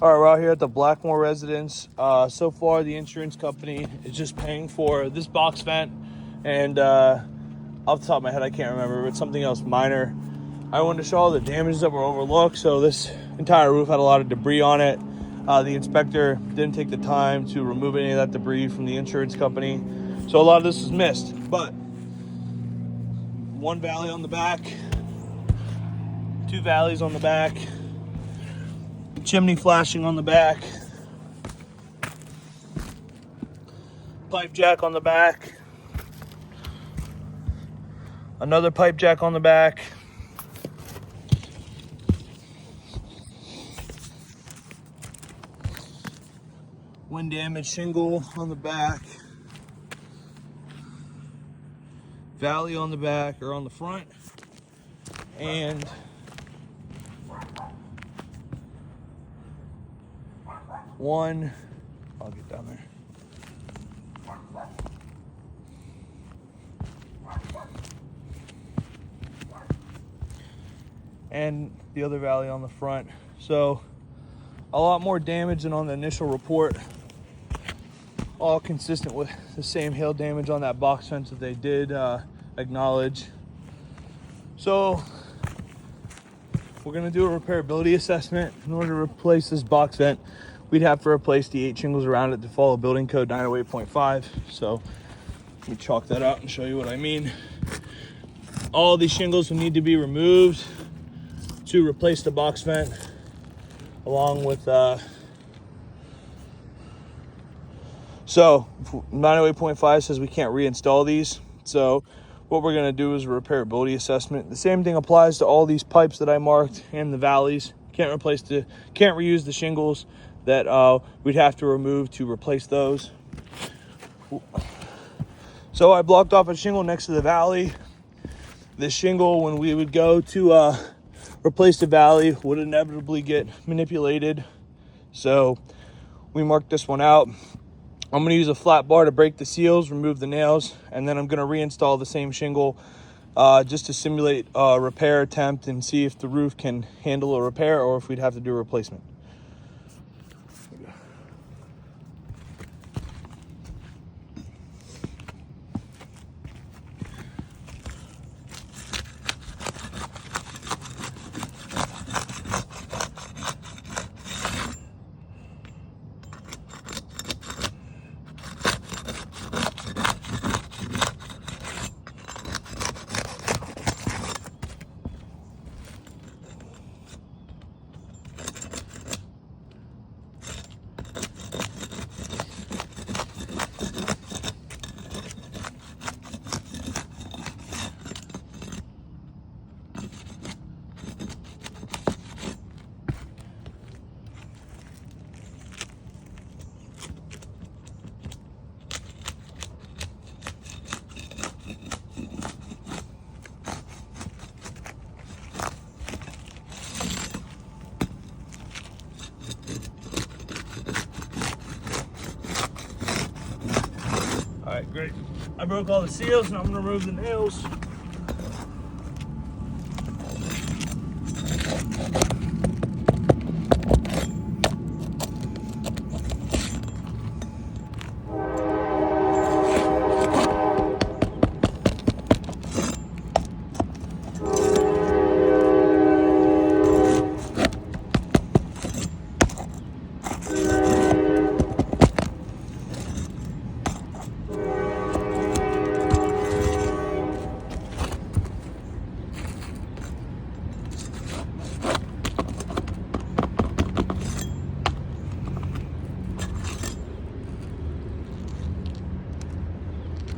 All right, we're out here at the Blackmore residence. So far, the insurance company is just paying for this box vent, and off the top of my head, I can't remember, but something else minor. I wanted to show all the damages that were overlooked. So this entire roof had a lot of debris on it. The inspector didn't take the time to remove any of that debris from the insurance company, so a lot of this was missed. But one valley on the back, two valleys on the back, chimney flashing on the back, pipe jack on the back, another pipe jack on the back, wind damage shingle on the back, valley on the back or on the front, and one, I'll get down there. And the other valley on the front. So a lot more damage than on the initial report, all consistent with the same hail damage on that box fence that they did acknowledge. So we're gonna do a repairability assessment. In order to replace this box vent, we'd have to replace the 8 shingles around it to follow building code 908.5. So let me chalk that out and show you what I mean. All these shingles will need to be removed to replace the box vent, along with so 908.5 says we can't reinstall these. So what we're going to do is a repairability assessment. The same thing applies to all these pipes that I marked and the valleys. Can't reuse the shingles that we'd have to remove to replace those. So I blocked off a shingle next to the valley. This shingle, when we would go to replace the valley, would inevitably get manipulated. So we marked this one out. I'm gonna use a flat bar to break the seals, remove the nails, and then I'm gonna reinstall the same shingle just to simulate a repair attempt and see if the roof can handle a repair or if we'd have to do a replacement. All right, great. I broke all the seals and I'm gonna remove the nails.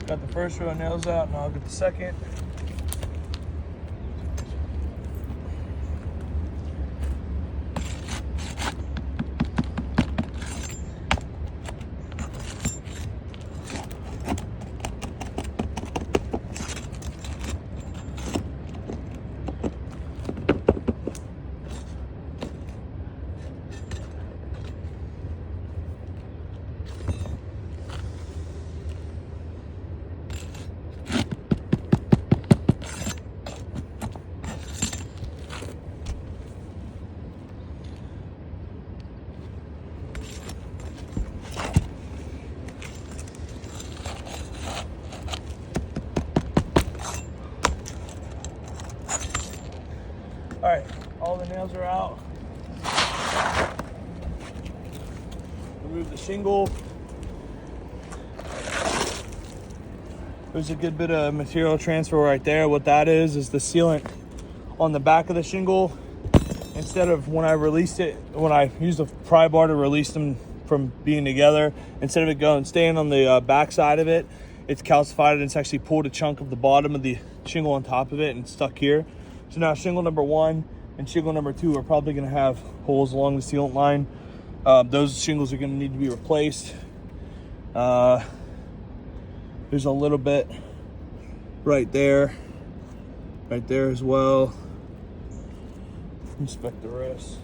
Got the first row of nails out, and I'll get the second. nails are out. Remove the shingle. There's a good bit of material transfer right there. What that is the sealant on the back of the shingle. Instead of when I released it, when I used a pry bar to release them from being together, instead of it staying on the back side of it, it's calcified and it's actually pulled a chunk of the bottom of the shingle on top of it and stuck here. So now shingle number 1 and shingle number 2 are probably going to have holes along the sealant line. Those shingles are going to need to be replaced. There's a little bit right there as well. Inspect the rest.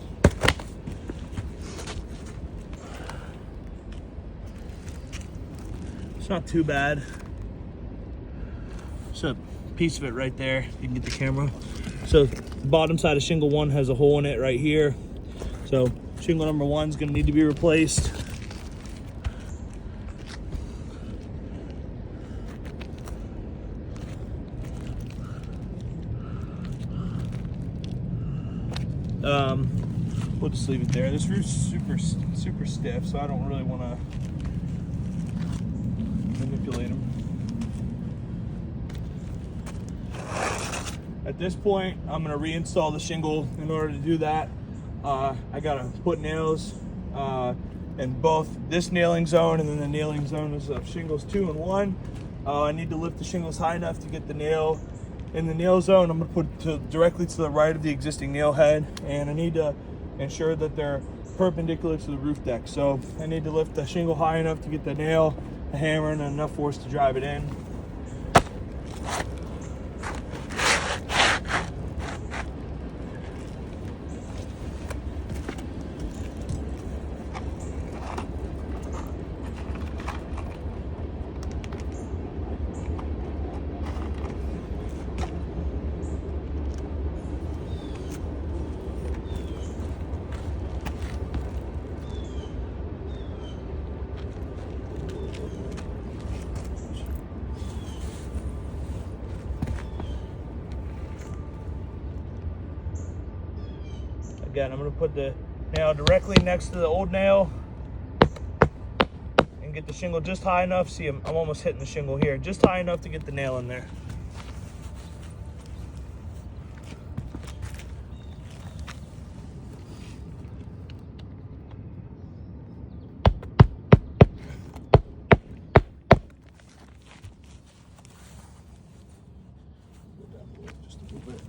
It's not too bad. Just a piece of it right there. You can get the camera. So the bottom side of shingle 1 has a hole in it right here. So shingle number 1 is going to need to be replaced. We'll just leave it there. This roof's super stiff, so I don't really want to manipulate them. At this point, I'm going to reinstall the shingle. In order to do that, I got to put nails in both this nailing zone and then the nailing zone is of shingles 2 and 1. I need to lift the shingles high enough to get the nail in the nail zone. I'm going to put directly to the right of the existing nail head, and I need to ensure that they're perpendicular to the roof deck. So I need to lift the shingle high enough to get the nail, the hammer, and enough force to drive it in. Again, I'm going to put the nail directly next to the old nail and get the shingle just high enough. See, I'm almost hitting the shingle here. Just high enough to get the nail in there. Just a little bit.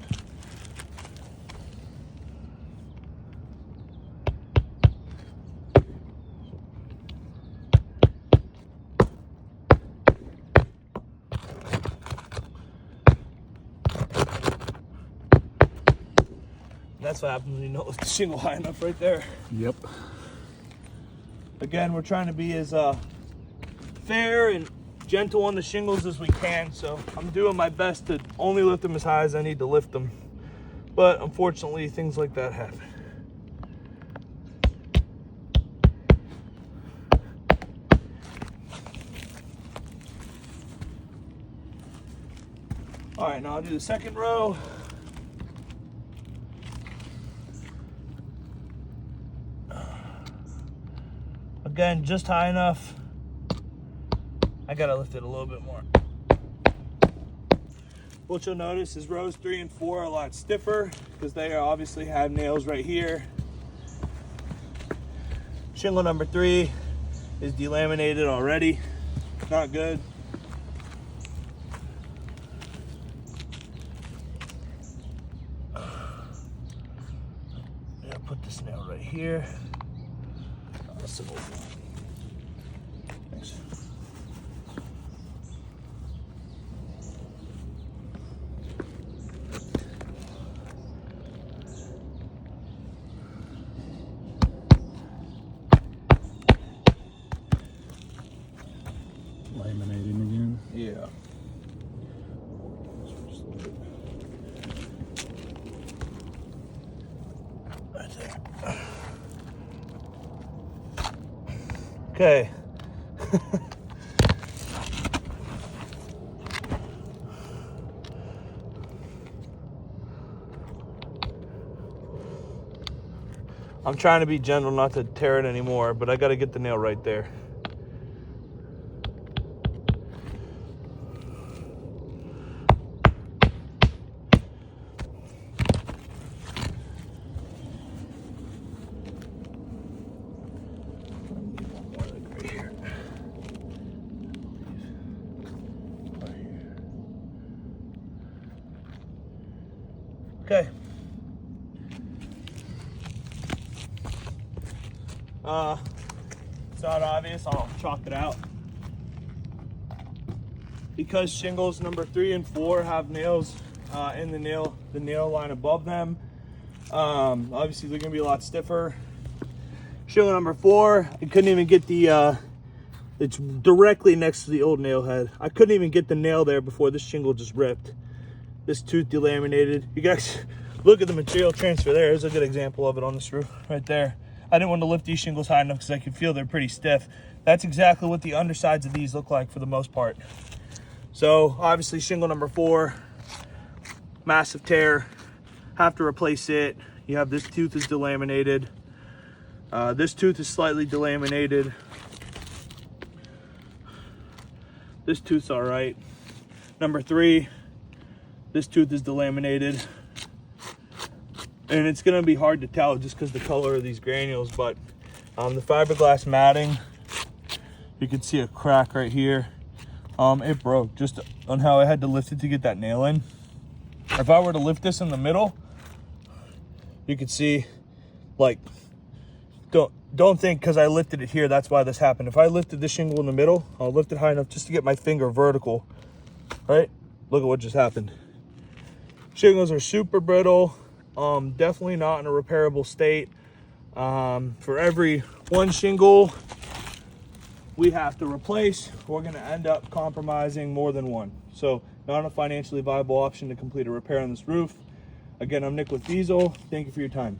That's what happens when you don't lift the shingle high enough right there. Yep. Again, we're trying to be as fair and gentle on the shingles as we can, so I'm doing my best to only lift them as high as I need to lift them. But unfortunately, things like that happen. All right, now I'll do the second row. Again, just high enough. I gotta lift it a little bit more. What you'll notice is rows 3 and 4 are a lot stiffer because they obviously have nails right here. Shingle number 3 is delaminated already. Not good. Yeah, put this nail right here. Thanks. Laminating again. Yeah. Right there. Okay. I'm trying to be gentle not to tear it anymore, but I got to get the nail right there. Okay. It's not obvious, I'll chalk it out. Because shingles number 3 and 4 have nails in the nail line above them, obviously they're gonna be a lot stiffer. Shingle number 4, I couldn't even get the, it's directly next to the old nail head. I couldn't even get the nail there before this shingle just ripped. This tooth delaminated. You guys look at the material transfer there. There's a good example of it on this roof right there. I didn't want to lift these shingles high enough because I could feel they're pretty stiff. That's exactly what the undersides of these look like for the most part. So obviously shingle number 4, massive tear, have to replace it. You have this tooth is delaminated. This tooth is slightly delaminated. This tooth's all right. Number 3, this tooth is delaminated. And it's gonna be hard to tell just because the color of these granules, but the fiberglass matting, you can see a crack right here. It broke just on how I had to lift it to get that nail in. If I were to lift this in the middle, you could see, like, don't think because I lifted it here, that's why this happened. If I lifted this shingle in the middle, I'll lift it high enough just to get my finger vertical, right? Look at what just happened. Shingles are super brittle, definitely not in a repairable state. For every one shingle we have to replace, we're gonna end up compromising more than one. So not a financially viable option to complete a repair on this roof. Again, I'm Nick with Diesel. Thank you for your time.